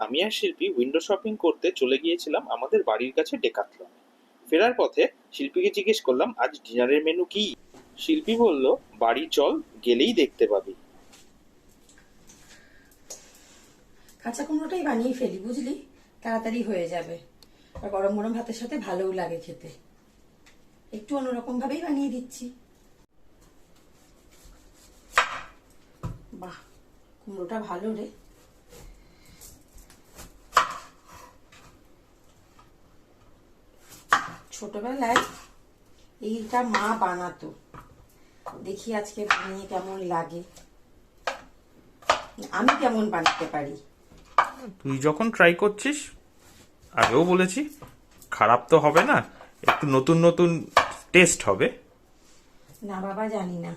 আমি আর শিল্পী window shopping করতে চলে গিয়েছিলাম আমাদের বাড়ির কাছে ডেকাথলন। ফেরার পথে শিল্পীকে জিজ্ঞেস করলাম আজ ডিনারের মেনু কি। শিল্পী বলল, বাড়ি চল, গেলেই দেখতে পাবি। কাঁচা কুমড়োটাই বানিয়ে ফেলি, বুঝলি, তাড়াতাড়ি হয়ে যাবে। আর গরম গরম ভাতের সাথে ভালোও লাগে খেতে। একটু অন্যরকম ভাবেই বানিয়ে দিচ্ছি। বাহ, কুমড়োটা ভালো রে। ছোটবেলায় এইটা মা বানাতো, দেখি আজকে বানিয়ে কেমন লাগে, আমি কেমন বানাতে পারি। তুই যখন ট্রাই করছিস, আগেও বলেছি, খারাপ তো হবে না, একটু নতুন নতুন টেস্ট হবে। না বাবা, জানি না।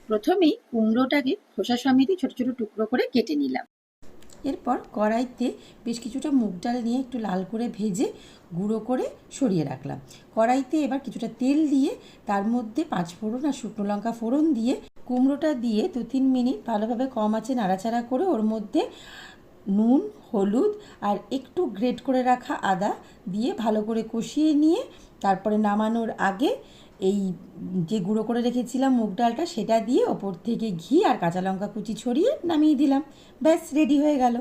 প্রথমেই কুমড়োটাকে খোসা সমেত ছোট ছোট টুকরো করে কেটে নিলাম। এরপর কড়াইতে বেশ কিছুটা মুগ ডাল নিয়ে একটু লাল করে ভেজে গুঁড়ো করে সরিয়ে রাখলাম। কড়াইতে এবার কিছুটা তেল দিয়ে তার মধ্যে 5 ফোড়ন আর শুকনো লঙ্কা ফোড়ন দিয়ে কুমড়োটা দিয়ে 2-3 মিনিট ভালোভাবে কম আঁচে নাড়াচাড়া করে ওর মধ্যে নুন, হলুদ আর একটু গ্রেট করে রাখা আদা দিয়ে ভালো করে কষিয়ে নিয়ে তারপরে নামানোর আগে এই যে গুঁড়ো করে রেখেছিলাম মুগ ডালটা সেটা দিয়ে ওপর থেকে ঘি আর কাঁচা লঙ্কা কুচি ছড়িয়ে নামিয়ে দিলাম। ব্যাস, রেডি হয়ে গেল।